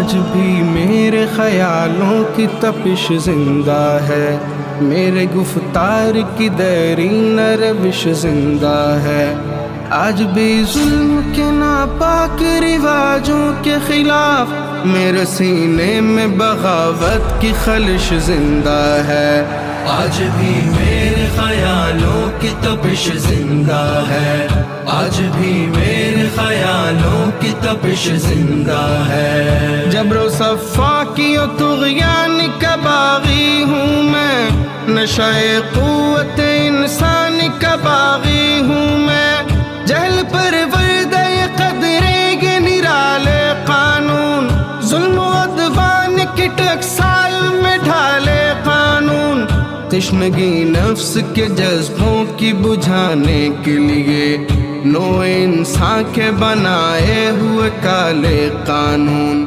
آج بھی میرے خیالوں کی تپش زندہ ہے، میرے گفتار کی دیرینہ روش زندہ ہے، آج بھی ظلم کے ناپاک رواجوں کے خلاف میرے سینے میں بغاوت کی خلش زندہ ہے، آج بھی میرے خیالوں کی تپش زندہ ہے، آج بھی میرے خیالوں کی تپش زندہ ہے۔ جبر و صفاقی و طغیان کا باغی ہوں میں، نشہ قوت انسان کا باغی ہوں میں، جہل پر وردہ قدرے نرالے قانون، ظلم و عدوان کی ٹکسال میں ڈھالے قانون، تشنگی نفس کے جذبوں کی بجھانے کے لیے نوع انسان کے بنائے ہوئے کالے قانون،